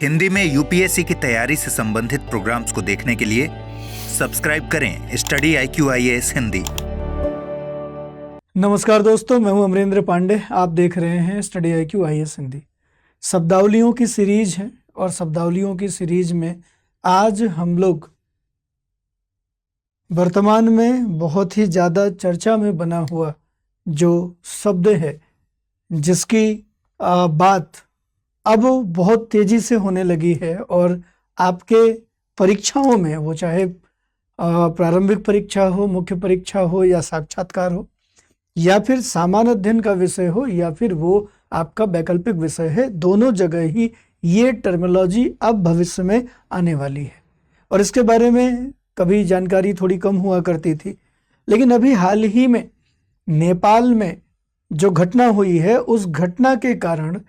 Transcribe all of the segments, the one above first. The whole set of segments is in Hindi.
हिंदी में यूपीएससी की तैयारी से संबंधित प्रोग्राम्स को देखने के लिए सब्सक्राइब करें स्टडी IQIAS हिंदी। नमस्कार दोस्तों, मैं हूं अमरेंद्र पांडे। आप देख रहे हैं स्टडी IQIAS हिंदी। शब्दावलियों की सीरीज है और शब्दावलियों की सीरीज में आज हम लोग वर्तमान में बहुत ही ज़्यादा चर्चा में बना हुआ जो शब्द है, जिसकी बात अब बहुत तेज़ी से होने लगी है और आपके परीक्षाओं में, वो चाहे प्रारंभिक परीक्षा हो, मुख्य परीक्षा हो या साक्षात्कार हो या फिर सामान्य अध्ययन का विषय हो या फिर वो आपका वैकल्पिक विषय है, दोनों जगह ही ये टर्मिनोलॉजी अब भविष्य में आने वाली है। और इसके बारे में कभी जानकारी थोड़ी कम हुआ करती थी, लेकिन अभी हाल ही में नेपाल में जो घटना हुई है, उस घटना के कारण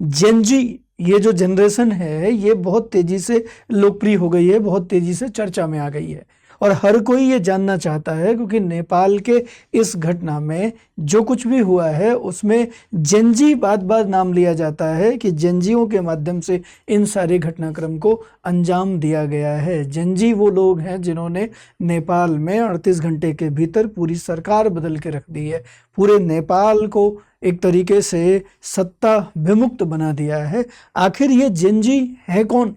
जेनजी, ये जो जनरेशन है, ये बहुत तेज़ी से लोकप्रिय हो गई है, बहुत तेज़ी से चर्चा में आ गई है और हर कोई ये जानना चाहता है, क्योंकि नेपाल के इस घटना में जो कुछ भी हुआ है उसमें जेनजी बार बार नाम लिया जाता है कि जेनजियों के माध्यम से इन सारे घटनाक्रम को अंजाम दिया गया है। जेनजी वो लोग हैं जिन्होंने नेपाल में 38 घंटे के भीतर पूरी सरकार बदल के रख दी है, पूरे नेपाल को एक तरीके से सत्ता विमुक्त बना दिया है। आखिर ये जेनजी है कौन,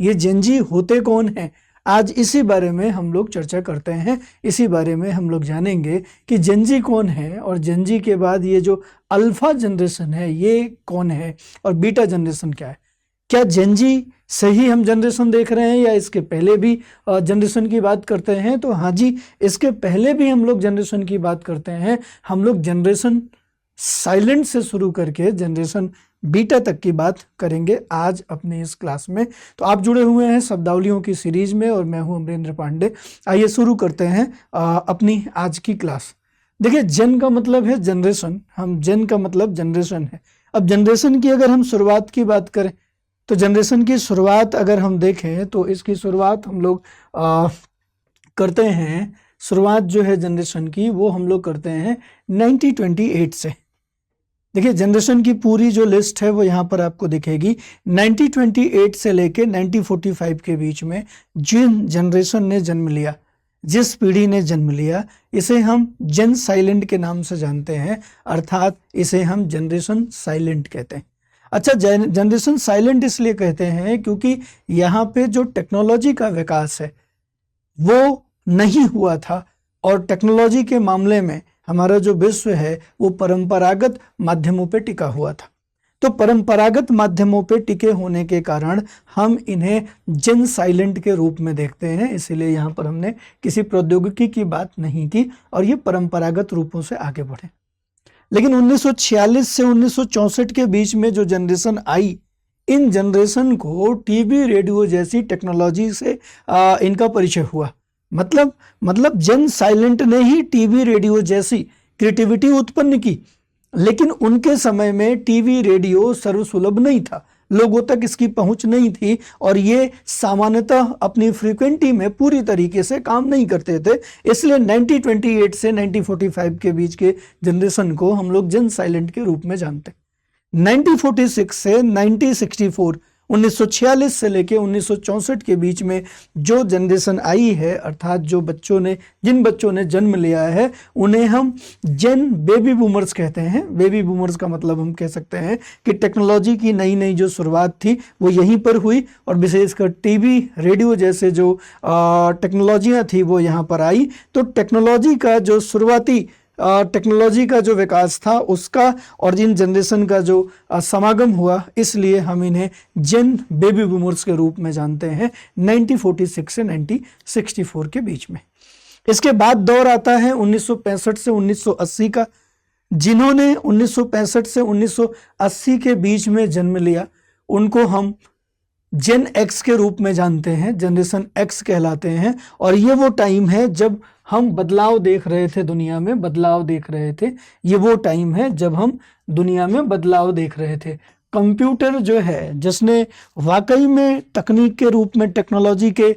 ये जेनजी होते कौन हैं? आज इसी बारे में हम लोग चर्चा करते हैं, इसी बारे में हम लोग जानेंगे कि जेनजी कौन है और जेनजी के बाद ये जो अल्फा जनरेशन है ये कौन है और बीटा जनरेशन क्या है। क्या जेनजी से ही हम जनरेशन देख रहे हैं या इसके पहले भी जनरेशन की बात करते हैं? तो हाँ जी, इसके पहले भी हम लोग जनरेशन की बात करते हैं। हम लोग जनरेशन साइलेंट से शुरू करके जनरेशन बीटा तक की बात करेंगे आज अपने इस क्लास में। तो आप जुड़े हुए हैं शब्दावलियों की सीरीज में और मैं हूं अमरेंद्र पांडे। आइए शुरू करते हैं अपनी आज की क्लास। देखिए, जेन का मतलब है जनरेशन, हम जेन का मतलब जनरेशन है। अब जनरेशन की अगर हम शुरुआत की बात करें तो जनरेशन की शुरुआत अगर हम देखें तो इसकी शुरुआत हम लोग करते हैं, शुरुआत जो है जनरेशन की वो हम लोग करते हैं 1928 से। देखिए, जनरेशन की पूरी जो लिस्ट है वो यहाँ पर आपको दिखेगी। 1928 से लेके 1945 के बीच में जिन जनरेशन ने जन्म लिया, जिस पीढ़ी ने जन्म लिया, इसे हम जेन साइलेंट के नाम से जानते हैं, अर्थात इसे हम जनरेशन साइलेंट कहते हैं। अच्छा, जनरेशन साइलेंट इसलिए कहते हैं क्योंकि यहाँ पे जो टेक्नोलॉजी का विकास है वो नहीं हुआ था और टेक्नोलॉजी के मामले में हमारा जो विश्व है वो परंपरागत माध्यमों पे टिका हुआ था। तो परंपरागत माध्यमों पे टिके होने के कारण हम इन्हें जेन साइलेंट के रूप में देखते हैं, इसीलिए यहाँ पर हमने किसी प्रौद्योगिकी की बात नहीं की और ये परंपरागत रूपों से आगे बढ़े। लेकिन 1946 से 1964 के बीच में जो जनरेशन आई, इन जनरेशन को टीवी रेडियो जैसी टेक्नोलॉजी से इनका परिचय हुआ। मतलब जेन साइलेंट ने ही टीवी रेडियो जैसी क्रिएटिविटी उत्पन्न की, लेकिन उनके समय में टीवी रेडियो सर्वसुलभ नहीं था, लोगों तक इसकी पहुंच नहीं थी और ये सामान्यतः अपनी फ्रीक्वेंसी में पूरी तरीके से काम नहीं करते थे। इसलिए 1928 से 1945 के बीच के जनरेशन को हम लोग जेन साइलेंट के रूप में जानते हैं। 1946 से 1964, 1946 से लेके 1964 के बीच में जो जनरेशन आई है, अर्थात जिन बच्चों ने जन्म लिया है, उन्हें हम जेन बेबी बूमर्स कहते हैं। बेबी बूमर्स का मतलब हम कह सकते हैं कि टेक्नोलॉजी की नई नई जो शुरुआत थी वो यहीं पर हुई और विशेषकर टीवी रेडियो जैसे जो टेक्नोलॉजियाँ थी वो यहाँ पर आई। तो टेक्नोलॉजी का जो शुरुआती टेक्नोलॉजी का जो विकास था उसका और इन जनरेशन का जो समागम हुआ, इसलिए हम इन्हें जेन बेबी बूमर्स के रूप में जानते हैं 1946 से 1964 के बीच में। इसके बाद दौर आता है 1965 से 1980 का। जिन्होंने 1965 से 1980 के बीच में जन्म लिया उनको हम जेन एक्स के रूप में जानते हैं, जनरेशन एक्स कहलाते हैं। और ये वो टाइम है जब हम बदलाव देख रहे थे, दुनिया में बदलाव देख रहे थे। ये वो टाइम है जब हम दुनिया में बदलाव देख रहे थे। कंप्यूटर जो है, जिसने वाकई में तकनीक के रूप में, टेक्नोलॉजी के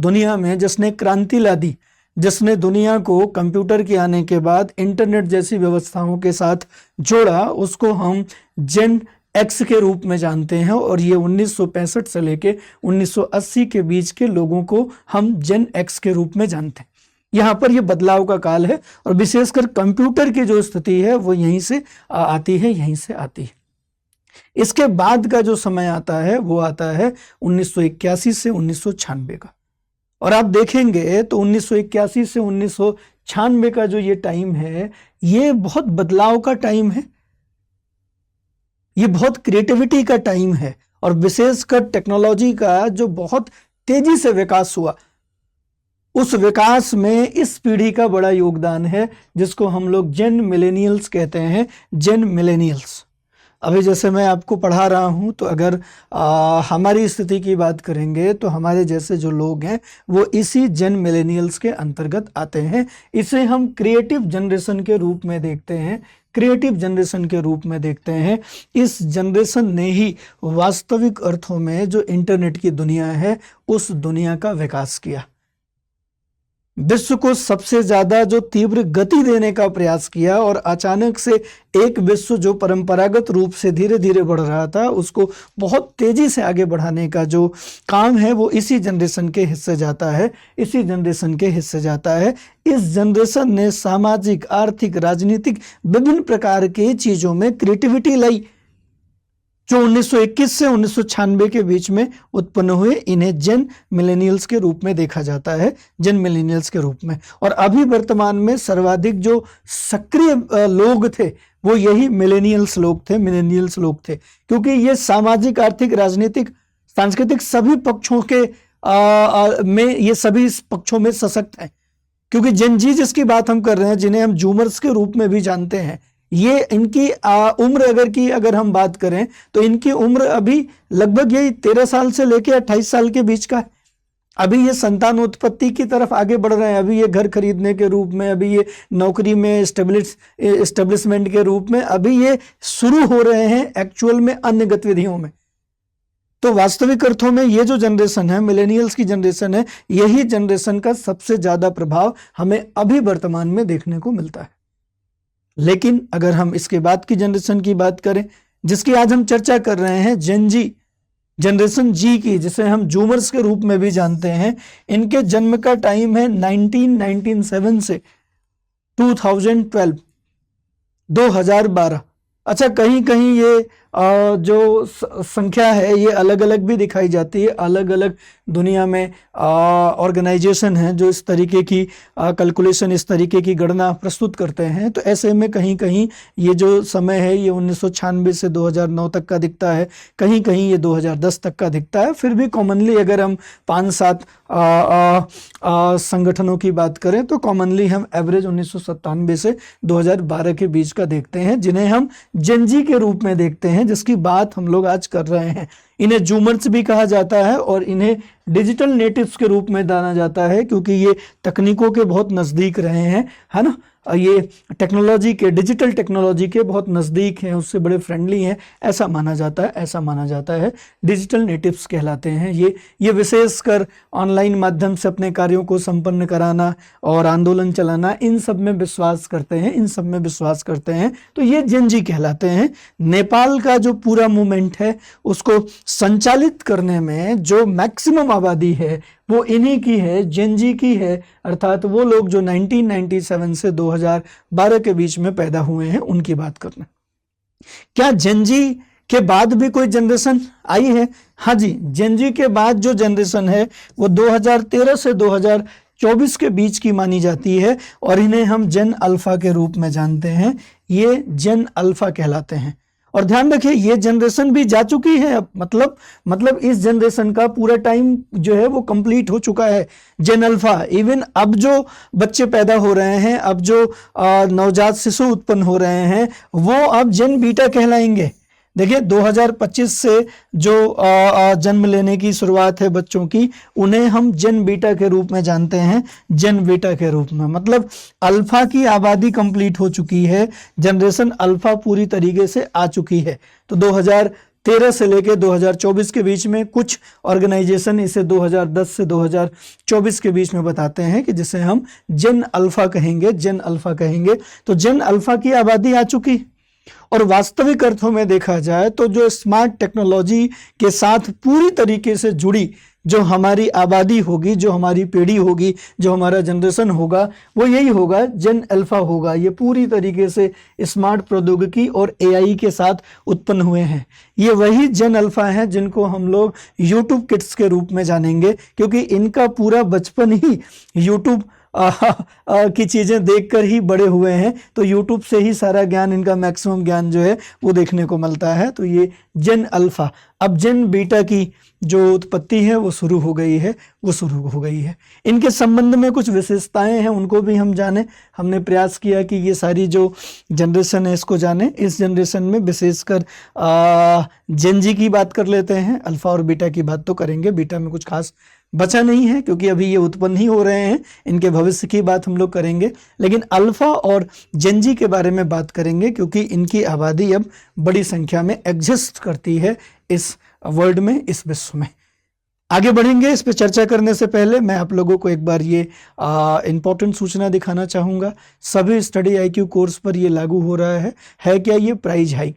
दुनिया में जिसने क्रांति ला दी, जिसने दुनिया को कंप्यूटर के आने के बाद इंटरनेट जैसी व्यवस्थाओं के साथ जोड़ा, उसको हम जेन एक्स के रूप में जानते हैं, और ये 1965 से लेके 1980 के बीच के लोगों को हम जेन एक्स के रूप में जानते हैं। यहाँ पर ये बदलाव का काल है, और विशेषकर कंप्यूटर की जो स्थिति है वो यहीं से आती है, यहीं से आती है। इसके बाद का जो समय आता है वो आता है 1981 से 1996 का, और आप देखेंगे तो 1981 से 1996 का जो ये टाइम है, ये बहुत बदलाव का टाइम है, ये बहुत क्रिएटिविटी का टाइम है, और विशेषकर टेक्नोलॉजी का जो बहुत तेजी से विकास हुआ, उस विकास में इस पीढ़ी का बड़ा योगदान है, जिसको हम लोग जेन मिलेनियल्स कहते हैं, जेन मिलेनियल्स। अभी जैसे मैं आपको पढ़ा रहा हूं, तो अगर हमारी स्थिति की बात करेंगे तो हमारे जैसे जो लोग हैं वो इसी जेन मिलेनियल्स के अंतर्गत आते हैं। इसे हम क्रिएटिव जनरेशन के रूप में देखते हैं, क्रिएटिव जनरेशन के रूप में देखते हैं। इस जनरेशन ने ही वास्तविक अर्थों में जो इंटरनेट की दुनिया है, उस दुनिया का विकास किया, विश्व को सबसे ज्यादा जो तीव्र गति देने का प्रयास किया, और अचानक से एक विश्व जो परंपरागत रूप से धीरे धीरे बढ़ रहा था, उसको बहुत तेजी से आगे बढ़ाने का जो काम है वो इसी जनरेशन के हिस्से जाता है, इसी जनरेशन के हिस्से जाता है। इस जनरेशन ने सामाजिक, आर्थिक, राजनीतिक विभिन्न प्रकार की चीजों में क्रिएटिविटी लाई, जो 1921 से 1996 के बीच में उत्पन्न हुए। इन्हें जेन मिलेनियल्स के रूप में देखा जाता है, जेन मिलेनियल्स के रूप में। और अभी वर्तमान में सर्वाधिक जो सक्रिय लोग थे वो यही मिलेनियल्स लोग थे, मिलेनियल्स लोग थे, क्योंकि ये सामाजिक, आर्थिक, राजनीतिक, सांस्कृतिक सभी पक्षों के में, ये सभी पक्षों में सशक्त हैं। क्योंकि जेन जी जिसकी बात हम कर रहे हैं, जिन्हें हम जूमर्स के रूप में भी जानते हैं, ये इनकी उम्र अगर हम बात करें तो इनकी उम्र अभी लगभग यही 13 साल से लेकर 28 साल के बीच का है। अभी ये संतानोत्पत्ति की तरफ आगे बढ़ रहे हैं, अभी ये घर खरीदने के रूप में, अभी ये नौकरी में एस्टेब्लिशमेंट के रूप में, अभी ये शुरू हो रहे हैं एक्चुअल में अन्य गतिविधियों में। तो वास्तविक अर्थों में ये जो जनरेशन है, मिलेनियल्स की जनरेशन है, यही जनरेशन का सबसे ज्यादा प्रभाव हमें अभी वर्तमान में देखने को मिलता है। लेकिन अगर हम इसके बाद की जनरेशन की बात करें, जिसकी आज हम चर्चा कर रहे हैं, जेन जी, जनरेशन जी की, जिसे हम जूमर्स के रूप में भी जानते हैं, इनके जन्म का टाइम है 1997 से 2012। अच्छा, कहीं कहीं ये जो संख्या है ये अलग अलग भी दिखाई जाती है। अलग अलग दुनिया में ऑर्गेनाइजेशन हैं जो इस तरीके की कैलकुलेशन, इस तरीके की गणना प्रस्तुत करते हैं। तो ऐसे में कहीं कहीं ये जो समय है ये 1996 से 2009 तक का दिखता है, कहीं कहीं ये 2010 तक का दिखता है। फिर भी कॉमनली अगर हम 5-7 संगठनों की बात करें तो कॉमनली हम एवरेज 1997 से 2012 के बीच का देखते हैं, जिन्हें हम जेन जी के रूप में देखते हैं, जिसकी बात हम लोग आज कर रहे हैं। इन्हें जूमर्स भी कहा जाता है और इन्हें डिजिटल नेटिव्स के रूप में जाना जाता है, क्योंकि ये तकनीकों के बहुत नज़दीक रहे हैं, है ना। ये टेक्नोलॉजी के, डिजिटल टेक्नोलॉजी के बहुत नज़दीक हैं, उससे बड़े फ्रेंडली हैं, ऐसा माना जाता है, ऐसा माना जाता है। डिजिटल नेटिव्स कहलाते हैं ये विशेषकर ऑनलाइन माध्यम से अपने कार्यों को संपन्न कराना और आंदोलन चलाना, इन सब में विश्वास करते हैं, इन सब में विश्वास करते हैं। तो ये जेन जी कहलाते हैं। नेपाल का जो पूरा मूवमेंट है उसको संचालित करने में जो मैक्सिमम आबादी है वो इन्हीं की है, जेन जी की है, अर्थात वो लोग जो 1997 से 2012 के बीच में पैदा हुए हैं, उनकी बात करना। क्या जेन जी के बाद भी कोई जनरेशन आई है? हाँ जी, जेन जी के बाद जो जनरेशन है वो 2013 से 2024 के बीच की मानी जाती है, और इन्हें हम जेन अल्फा के रूप में जानते हैं। ये जेन अल्फा कहलाते हैं। और ध्यान रखिए, ये जनरेशन भी जा चुकी है अब, मतलब इस जनरेशन का पूरा टाइम जो है वो कंप्लीट हो चुका है। जेन अल्फा, इवन अब जो बच्चे पैदा हो रहे हैं, अब जो नवजात शिशु उत्पन्न हो रहे हैं, वो अब जेन बीटा कहलाएंगे। देखिए 2025 से जो जन्म लेने की शुरुआत है बच्चों की, उन्हें हम जेन बीटा के रूप में जानते हैं, जेन बीटा के रूप में। मतलब अल्फा की आबादी कंप्लीट हो चुकी है, जनरेशन अल्फा पूरी तरीके से आ चुकी है। तो 2013 से लेकर 2024 के बीच में कुछ ऑर्गेनाइजेशन इसे 2010 से 2024 के बीच में बताते हैं कि जिसे हम जेन अल्फा कहेंगे, जेन अल्फा कहेंगे। तो जेन अल्फा की आबादी आ चुकी, और वास्तविक अर्थों में देखा जाए तो जो स्मार्ट टेक्नोलॉजी के साथ पूरी तरीके से जुड़ी जो हमारी आबादी होगी, जो हमारी पीढ़ी होगी, जो हमारा जनरेशन होगा, वो यही होगा, जेन अल्फा होगा। ये पूरी तरीके से स्मार्ट प्रौद्योगिकी और एआई के साथ उत्पन्न हुए हैं। ये वही जेन अल्फा हैं जिनको हम लोग यूट्यूब किड्स के रूप में जानेंगे, क्योंकि इनका पूरा बचपन ही यूट्यूब की चीज़ें देखकर ही बड़े हुए हैं। तो यूट्यूब से ही सारा ज्ञान, इनका मैक्सिमम ज्ञान जो है वो देखने को मिलता है। तो ये जेन अल्फा, अब जेन बीटा की जो उत्पत्ति है वो शुरू हो गई है। इनके संबंध में कुछ विशेषताएं हैं, उनको भी हम जाने। हमने प्रयास किया कि ये सारी जो जनरेशन है इसको जाने। इस जनरेशन में विशेषकर जेन जी की बात कर लेते हैं। अल्फा और बीटा की बात तो करेंगे, बीटा में कुछ खास बचा नहीं है क्योंकि अभी ये उत्पन्न ही हो रहे हैं। इनके भविष्य की बात हम लोग करेंगे, लेकिन अल्फा और जेन जी के बारे में बात करेंगे क्योंकि इनकी आबादी अब बड़ी संख्या में एग्जिस्ट करती है इस वर्ल्ड में, इस विश्व में। आगे बढ़ेंगे। इस पर चर्चा करने से पहले मैं आप लोगों को एक बार ये इम्पोर्टेंट सूचना दिखाना चाहूँगा। सभी स्टडी IQ कोर्स पर ये लागू हो रहा है क्या ये प्राइज हाइक।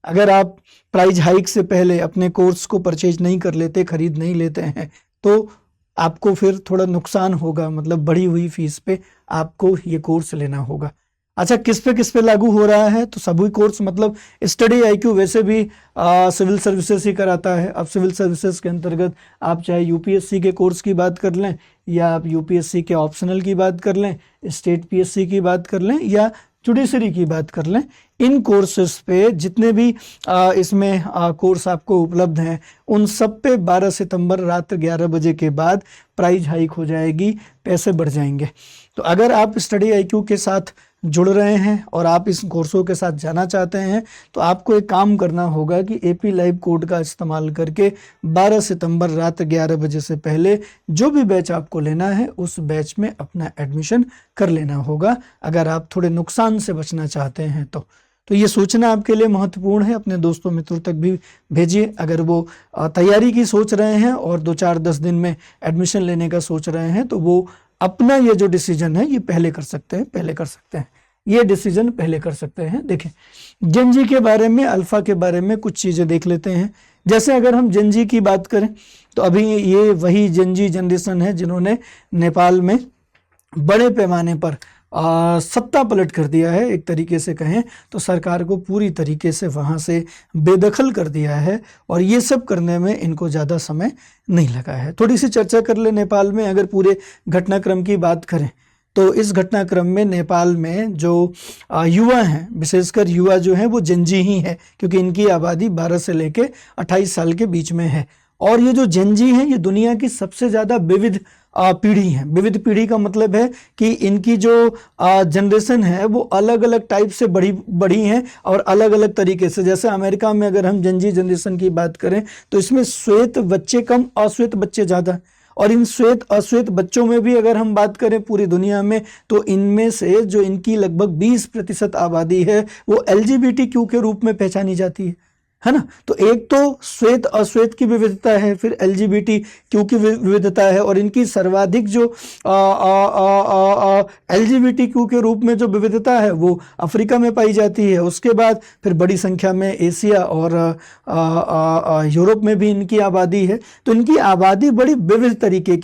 अगर आप प्राइज हाइक से पहले अपने कोर्स को परचेज नहीं कर लेते, खरीद नहीं लेते हैं, तो आपको फिर थोड़ा नुकसान होगा, मतलब बढ़ी हुई फीस पे आपको ये कोर्स लेना होगा। अच्छा, किस पे लागू हो रहा है? तो सभी कोर्स, मतलब स्टडी IQ वैसे भी सिविल सर्विसेज ही कराता है। अब सिविल सर्विसेज के अंतर्गत आप चाहे UPSC के कोर्स की बात कर लें, या आप UPSC के ऑप्शनल की बात कर लें, स्टेट PSC की बात कर लें, या जुडिशरी की बात कर लें, इन कोर्सेज पे जितने भी इसमें कोर्स आपको उपलब्ध हैं, उन सब पे 12 सितंबर रात 11 बजे के बाद प्राइस हाइक हो जाएगी, पैसे बढ़ जाएंगे। तो अगर आप स्टडी IQ के साथ जुड़ रहे हैं और आप इस कोर्सों के साथ जाना चाहते हैं, तो आपको एक काम करना होगा कि AP लाइव कोड का इस्तेमाल करके 12 सितंबर रात 11 बजे से पहले जो भी बैच आपको लेना है उस बैच में अपना एडमिशन कर लेना होगा, अगर आप थोड़े नुकसान से बचना चाहते हैं तो ये सूचना आपके लिए महत्वपूर्ण है। अपने दोस्तों मित्रों तक भी भेजिए। अगर वो तैयारी की सोच रहे हैं और 2-4-10 दिन में एडमिशन लेने का सोच रहे हैं, तो वो अपना ये जो डिसीजन है ये पहले कर सकते हैं, ये डिसीजन पहले कर सकते हैं। देखें, जेन जी के बारे में, अल्फा के बारे में कुछ चीज़ें देख लेते हैं। जैसे अगर हम जेन जी की बात करें तो अभी ये वही जेन जी जनरेशन है जिन्होंने नेपाल में बड़े पैमाने पर सत्ता पलट कर दिया है। एक तरीके से कहें तो सरकार को पूरी तरीके से वहाँ से बेदखल कर दिया है, और ये सब करने में इनको ज़्यादा समय नहीं लगा है। थोड़ी सी चर्चा कर ले नेपाल में। अगर पूरे घटनाक्रम की बात करें तो इस घटनाक्रम में नेपाल में जो युवा हैं, विशेषकर युवा जो हैं वो जेन जी ही है, क्योंकि इनकी आबादी 12 से लेके 28 साल के बीच में है। और ये जो जेन जी हैं ये दुनिया की सबसे ज़्यादा विविध पीढ़ी है। विविध पीढ़ी का मतलब है कि इनकी जो जनरेशन है वो अलग अलग टाइप से बढ़ी हैं और अलग अलग तरीके से। जैसे अमेरिका में अगर हम जेन जी जनरेशन की बात करें तो इसमें श्वेत बच्चे कम, अश्वेत बच्चे ज़्यादा। और इन श्वेत अश्वेत बच्चों में भी अगर हम बात करें पूरी दुनिया में, तो इनमें से जो इनकी लगभग 20% आबादी है वो LGBTQ के रूप में पहचानी जाती है ना। तो एक तो श्वेत अश्वेत की विविधता है, फिर LGBTQ की विविधता है, और इनकी सर्वाधिक जो LGBTQ के रूप में जो विविधता है वो अफ्रीका में पाई जाती है। उसके बाद फिर बड़ी संख्या में एशिया और यूरोप में भी इनकी आबादी है। तो इनकी आबादी बड़ी विविध तरीके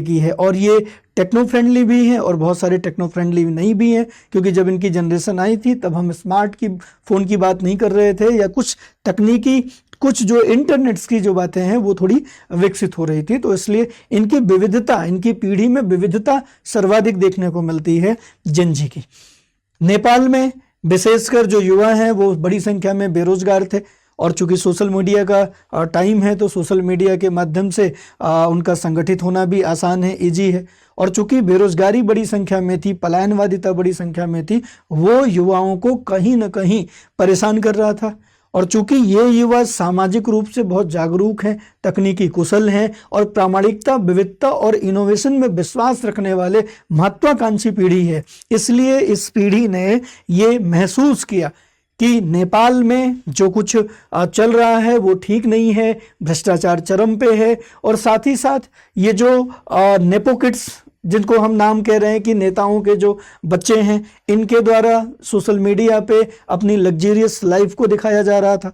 की है, और ये टेक्नो फ्रेंडली भी हैं और बहुत सारे टेक्नो फ्रेंडली नहीं भी हैं, क्योंकि जब इनकी जनरेशन आई थी तब हम स्मार्ट की फ़ोन की बात नहीं कर रहे थे, या कुछ तकनीकी, कुछ जो इंटरनेट्स की जो बातें हैं वो थोड़ी विकसित हो रही थी। तो इसलिए इनकी विविधता, इनकी पीढ़ी में विविधता सर्वाधिक देखने को मिलती है जेन जी की। नेपाल में विशेषकर जो युवा हैं वो बड़ी संख्या में बेरोजगार थे, और चूंकि सोशल मीडिया का टाइम है तो सोशल मीडिया के माध्यम से उनका संगठित होना भी आसान है, ईजी है। और चूंकि बेरोजगारी बड़ी संख्या में थी, पलायनवादिता बड़ी संख्या में थी, वो युवाओं को कहीं ना कहीं परेशान कर रहा था। और चूंकि ये युवा सामाजिक रूप से बहुत जागरूक हैं, तकनीकी कुशल हैं, और प्रामाणिकता, विविधता और इनोवेशन में विश्वास रखने वाले महत्वाकांक्षी पीढ़ी है, इसलिए इस पीढ़ी ने ये महसूस किया कि नेपाल में जो कुछ चल रहा है वो ठीक नहीं है, भ्रष्टाचार चरम पे है। और साथ ही साथ ये जो नेपो किड्स जिनको हम नाम कह रहे हैं कि नेताओं के जो बच्चे हैं, इनके द्वारा सोशल मीडिया पे अपनी लग्जरियस लाइफ को दिखाया जा रहा था।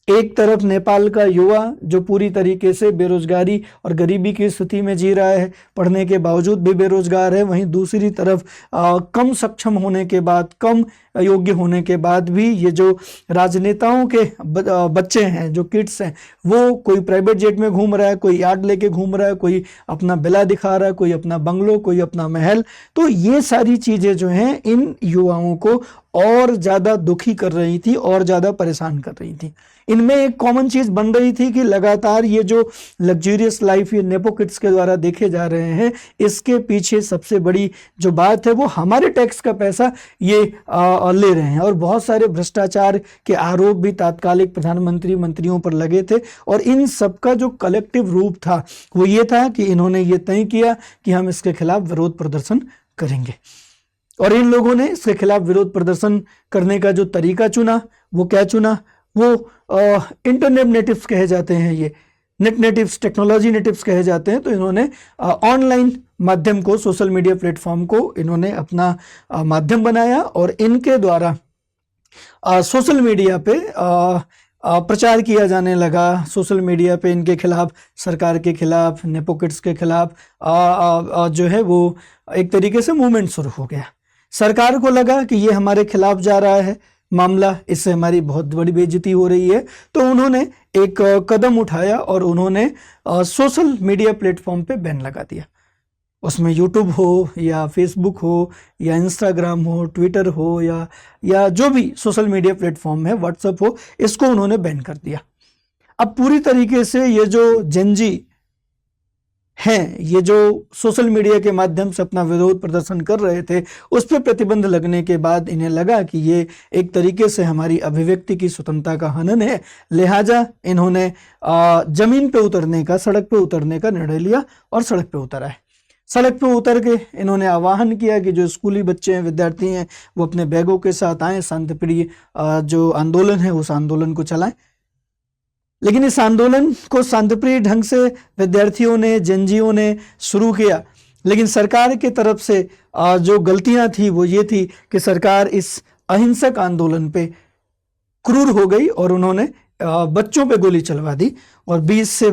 एक तरफ नेपाल का युवा जो पूरी तरीके से बेरोजगारी और गरीबी की स्थिति में जी रहा है, पढ़ने के बावजूद भी बेरोजगार है, वहीं दूसरी तरफ कम सक्षम होने के बाद, कम योग्य होने के बाद भी ये जो राजनेताओं के बच्चे हैं, जो किड्स हैं, वो कोई प्राइवेट जेट में घूम रहा है, कोई यार्ड लेके घूम रहा है, कोई अपना बिला दिखा रहा है, कोई अपना बंगलो, कोई अपना महल। तो ये सारी चीजें जो हैं इन युवाओं को और ज्यादा दुखी कर रही थी और ज्यादा परेशान कर रही थी। इनमें एक कॉमन चीज बन रही थी कि लगातार ये जो लग्जरियस लाइफ ये नेपो किड्स के द्वारा देखे जा रहे हैं, इसके पीछे सबसे बड़ी जो बात है वो हमारे टैक्स का पैसा ये ले रहे हैं। और बहुत सारे भ्रष्टाचार के आरोप भी तात्कालिक प्रधानमंत्री मंत्रियों पर लगे थे। और इन सबका जो कलेक्टिव रूप था वो ये था कि इन्होंने ये तय किया कि हम इसके खिलाफ विरोध प्रदर्शन करेंगे। और इन लोगों ने इसके खिलाफ विरोध प्रदर्शन करने का जो तरीका चुना, वो क्या चुना? वो इंटरनेट नेटिव्स कहे जाते हैं, ये नेट नेटिव्स, टेक्नोलॉजी नेटिव्स कहे जाते हैं। तो इन्होंने ऑनलाइन माध्यम को, सोशल मीडिया प्लेटफॉर्म को इन्होंने अपना माध्यम बनाया और इनके द्वारा सोशल मीडिया पे प्रचार किया जाने लगा। सोशल मीडिया पे इनके खिलाफ, सरकार के खिलाफ, नेपो किड्स के खिलाफ जो है वो एक तरीके से मूवमेंट शुरू हो गया। सरकार को लगा कि ये हमारे खिलाफ जा रहा है मामला, इससे हमारी बहुत बड़ी बेइज्जती हो रही है। तो उन्होंने एक कदम उठाया और उन्होंने सोशल मीडिया प्लेटफॉर्म पे बैन लगा दिया। उसमें यूट्यूब हो या फेसबुक हो या इंस्टाग्राम हो, ट्विटर हो या जो भी सोशल मीडिया प्लेटफॉर्म है, व्हाट्सएप हो, इसको उन्होंने बैन कर दिया। अब पूरी तरीके से ये जो जेनजी हैं, ये जो सोशल मीडिया के माध्यम से अपना विरोध प्रदर्शन कर रहे थे, उस पर प्रतिबंध लगने के बाद इन्हें लगा कि ये एक तरीके से हमारी अभिव्यक्ति की स्वतंत्रता का हनन है। लिहाजा इन्होंने जमीन पे उतरने का, सड़क पे उतरने का निर्णय लिया और सड़क पे उतर आए। सड़क पे उतर के इन्होंने आह्वान किया कि जो स्कूली बच्चे हैं, विद्यार्थी हैं, वो अपने बैगों के साथ आए, शांतिप्रिय जो आंदोलन है उस आंदोलन को चलाएं। लेकिन इस आंदोलन को शांतिप्रिय ढंग से विद्यार्थियों ने, जेनजियों ने शुरू किया। लेकिन सरकार की तरफ से जो गलतियां थी वो ये थी कि सरकार इस अहिंसक आंदोलन पे क्रूर हो गई और उन्होंने बच्चों पे गोली चलवा दी और 20 से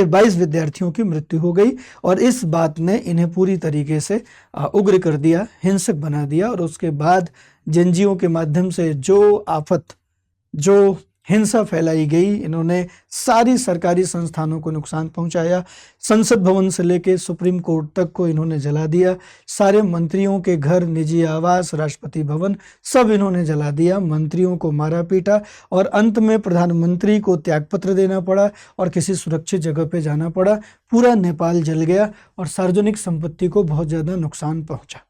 22 विद्यार्थियों की मृत्यु हो गई। और इस बात ने इन्हें पूरी तरीके से उग्र कर दिया, हिंसक बना दिया। और उसके बाद जेनजियों के माध्यम से जो आफत, जो हिंसा फैलाई गई, इन्होंने सारी सरकारी संस्थानों को नुकसान पहुंचाया। संसद भवन से लेके सुप्रीम कोर्ट तक को इन्होंने जला दिया। सारे मंत्रियों के घर, निजी आवास, राष्ट्रपति भवन, सब इन्होंने जला दिया। मंत्रियों को मारा पीटा और अंत में प्रधानमंत्री को त्यागपत्र देना पड़ा और किसी सुरक्षित जगह पे जाना पड़ा। पूरा नेपाल जल गया और सार्वजनिक संपत्ति को बहुत ज़्यादा नुकसान पहुंचा।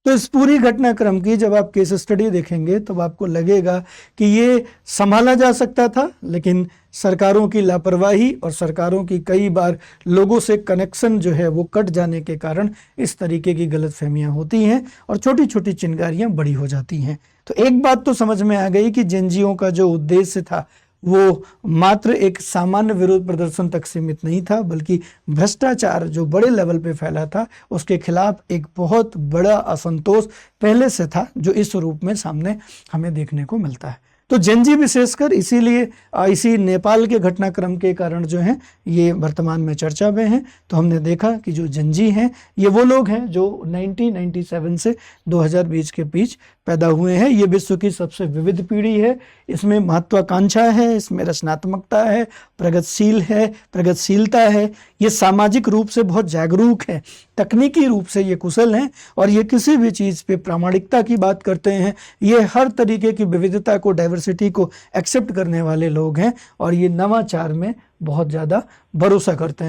तो इस पूरी घटनाक्रम की जब आप केस स्टडी देखेंगे तब आपको लगेगा कि ये संभाला जा सकता था, लेकिन सरकारों की लापरवाही और सरकारों की कई बार लोगों से कनेक्शन जो है वो कट जाने के कारण इस तरीके की गलतफहमियां होती हैं और छोटी छोटी चिंगारियां बड़ी हो जाती हैं। तो एक बात तो समझ में आ गई कि जेनजियों का जो उद्देश्य था वो मात्र एक सामान्य विरोध प्रदर्शन तक सीमित नहीं था, बल्कि भ्रष्टाचार जो बड़े लेवल पे फैला था उसके खिलाफ एक बहुत बड़ा असंतोष पहले से था, जो इस रूप में सामने हमें देखने को मिलता है। तो जेनजी विशेषकर इसीलिए इसी नेपाल के घटनाक्रम के कारण जो हैं ये वर्तमान में चर्चा में हैं। तो हमने देखा कि जो जेनजी हैं ये वो लोग हैं जो 1997 से 2020 के बीच पैदा हुए हैं। ये विश्व की सबसे विविध पीढ़ी है। इसमें महत्वाकांक्षा है, इसमें रचनात्मकता है, प्रगतिशीलता है। ये सामाजिक रूप से बहुत जागरूक है, तकनीकी रूप से ये कुशल हैं और ये किसी भी चीज़ पे प्रामाणिकता की बात करते हैं। ये हर तरीके की विविधता को, डाइवर्सिटी को एक्सेप्ट करने वाले लोग हैं और ये नवाचार में बहुत ज़्यादा भरोसा करते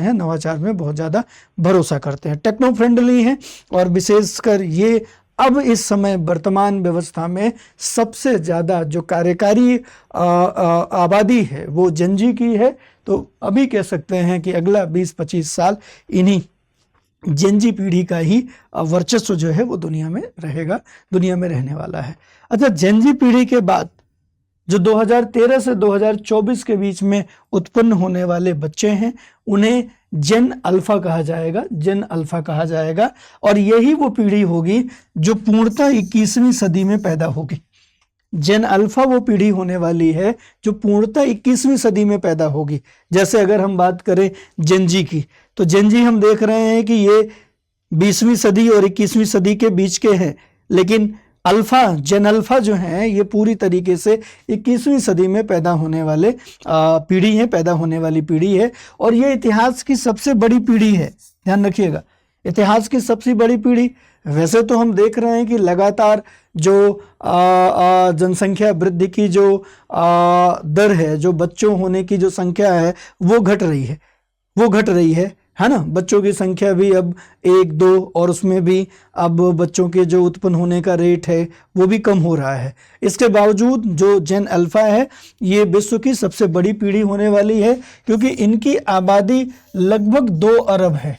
हैं, टेक्नो फ्रेंडली हैं और विशेषकर ये अब इस समय वर्तमान व्यवस्था में सबसे ज़्यादा जो कार्यकारी आबादी है वो जेनजी की है। तो अभी कह सकते हैं कि अगला 20-25 साल इन्हीं जेनजी पीढ़ी का ही वर्चस्व जो है वो दुनिया में रहेगा, दुनिया में रहने वाला है। अच्छा, जेनजी पीढ़ी के बाद जो 2013 से 2024 के बीच में उत्पन्न होने वाले बच्चे हैं, उन्हें जेन अल्फा कहा जाएगा, जेन अल्फा कहा जाएगा। और यही वो पीढ़ी होगी जो पूर्णतः 21वीं सदी में पैदा होगी। जेन अल्फा वो पीढ़ी होने वाली है जो पूर्णतः 21वीं सदी में पैदा होगी। जैसे अगर हम बात करें जेन जी की, तो जेन जी हम देख रहे हैं कि ये 20वीं सदी और 21वीं सदी के बीच के हैं, लेकिन अल्फा, जेन अल्फा जो है ये पूरी तरीके से 21वीं सदी में पैदा होने वाले पीढ़ी है, पैदा होने वाली पीढ़ी है। और ये इतिहास की सबसे बड़ी पीढ़ी है, ध्यान रखिएगा, इतिहास की सबसे बड़ी पीढ़ी। वैसे तो हम देख रहे हैं कि लगातार जो जनसंख्या वृद्धि की जो दर है, जो बच्चों होने की जो संख्या है वो घट रही है, वो घट रही है ना। बच्चों की संख्या भी अब 1-2 और उसमें भी अब बच्चों के जो उत्पन्न होने का रेट है वो भी कम हो रहा है। इसके बावजूद जो जेन अल्फा है ये विश्व की सबसे बड़ी पीढ़ी होने वाली है, क्योंकि इनकी आबादी लगभग 2 अरब है।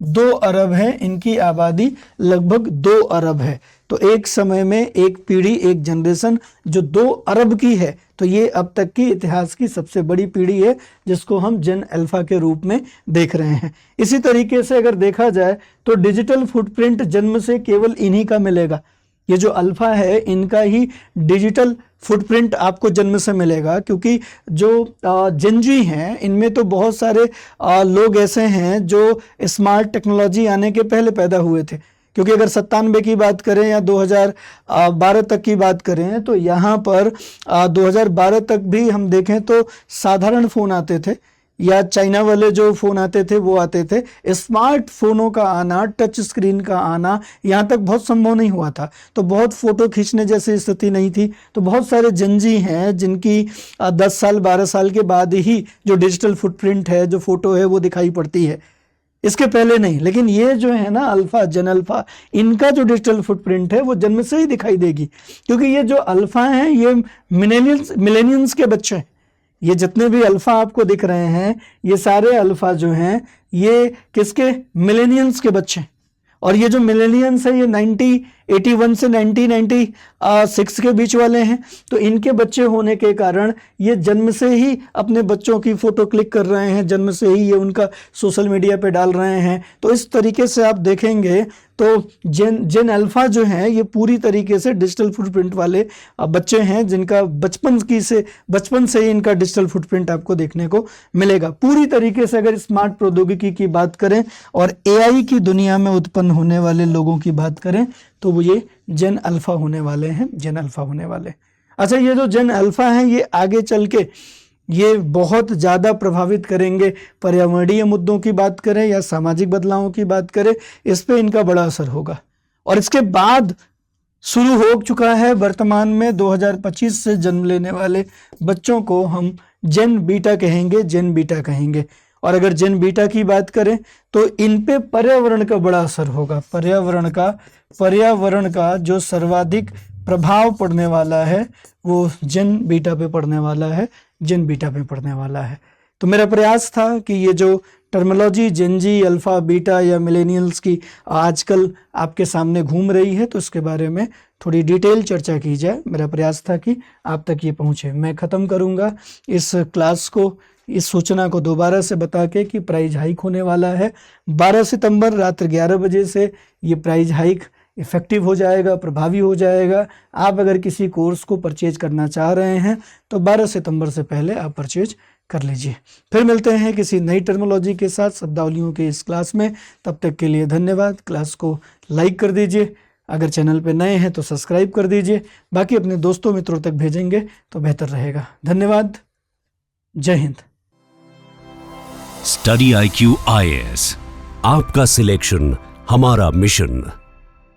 2 अरब है इनकी आबादी, लगभग 2 अरब है। तो एक समय में एक पीढ़ी, एक जनरेशन जो 2 अरब की है, तो ये अब तक की इतिहास की सबसे बड़ी पीढ़ी है जिसको हम जेन अल्फा के रूप में देख रहे हैं। इसी तरीके से अगर देखा जाए तो डिजिटल फुटप्रिंट जन्म से केवल इन्हीं का मिलेगा। ये जो अल्फा है इनका ही डिजिटल फुटप्रिंट आपको जन्म से मिलेगा, क्योंकि जो जेन जी हैं इनमें तो बहुत सारे लोग ऐसे हैं जो स्मार्ट टेक्नोलॉजी आने के पहले पैदा हुए थे। क्योंकि अगर 97 की बात करें या 2012 तक की बात करें तो यहाँ पर 2012 तक भी हम देखें तो साधारण फ़ोन आते थे, या चाइना वाले जो फ़ोन आते थे वो आते थे। स्मार्टफोनों का आना, टच स्क्रीन का आना यहाँ तक बहुत संभव नहीं हुआ था, तो बहुत फ़ोटो खींचने जैसी स्थिति नहीं थी। तो बहुत सारे जेन जी हैं जिनकी 10 साल 12 साल के बाद ही जो डिजिटल फुटप्रिंट है, जो फ़ोटो है वो दिखाई पड़ती है, इसके पहले नहीं। लेकिन ये जो है ना अल्फा, जेन अल्फा, इनका जो डिजिटल फुटप्रिंट है वो जन्म से ही दिखाई देगी, क्योंकि ये जो अल्फा हैं ये मिलेनियंस के बच्चे हैं। ये जितने भी अल्फा आपको दिख रहे हैं ये सारे अल्फा जो हैं ये किसके, मिलेनियंस के बच्चे हैं। और ये जो मिलेनियंस है ये 1981 से 1996 के बीच वाले हैं। तो इनके बच्चे होने के कारण ये जन्म से ही अपने बच्चों की फ़ोटो क्लिक कर रहे हैं, जन्म से ही ये उनका सोशल मीडिया पे डाल रहे हैं। तो इस तरीके से आप देखेंगे तो जेन अल्फा जो है ये पूरी तरीके से डिजिटल फुटप्रिंट वाले बच्चे हैं, जिनका बचपन से ही इनका डिजिटल फुटप्रिंट आपको देखने को मिलेगा। पूरी तरीके से अगर स्मार्ट प्रौद्योगिकी की बात करें और एआई की दुनिया में उत्पन्न होने वाले लोगों की बात करें तो वो ये जेन अल्फा होने वाले हैं, जेन अल्फा होने वाले। अच्छा, ये जो जेन अल्फा हैं ये आगे चल के ये बहुत ज़्यादा प्रभावित करेंगे। पर्यावरणीय मुद्दों की बात करें या सामाजिक बदलावों की बात करें, इस पे इनका बड़ा असर होगा। और इसके बाद शुरू हो चुका है वर्तमान में 2025 से जन्म लेने वाले बच्चों को हम जेन बीटा कहेंगे, जेन बीटा कहेंगे। और अगर जेन बीटा की बात करें तो इन पे पर्यावरण का बड़ा असर होगा। पर्यावरण का जो सर्वाधिक प्रभाव पड़ने वाला है वो जेन बीटा पे पड़ने वाला है, जेन बीटा पे पड़ने वाला है। तो मेरा प्रयास था कि ये जो टर्मिनोलॉजी जेन जी, अल्फ़ा, बीटा या मिलेनियल्स की आजकल आपके सामने घूम रही है तो इसके बारे में थोड़ी डिटेल चर्चा की जाए। मेरा प्रयास था कि आप तक ये पहुँचे। मैं ख़त्म करूँगा इस क्लास को, इस सूचना को दोबारा से बता के कि प्राइज हाइक होने वाला है। 12 सितंबर रात 11 बजे से ये प्राइज हाइक इफ़ेक्टिव हो जाएगा, प्रभावी हो जाएगा। आप अगर किसी कोर्स को परचेज करना चाह रहे हैं तो 12 सितंबर से पहले आप परचेज कर लीजिए। फिर मिलते हैं किसी नई टर्मिनोलॉजी के साथ शब्दावलियों के इस क्लास में। तब तक के लिए धन्यवाद। क्लास को लाइक कर दीजिए, अगर चैनल पे नए हैं तो सब्सक्राइब कर दीजिए। बाकी अपने दोस्तों मित्रों तक भेजेंगे तो बेहतर रहेगा। धन्यवाद। जय हिंद। स्टडी IQ IAS, आपका सिलेक्शन हमारा मिशन।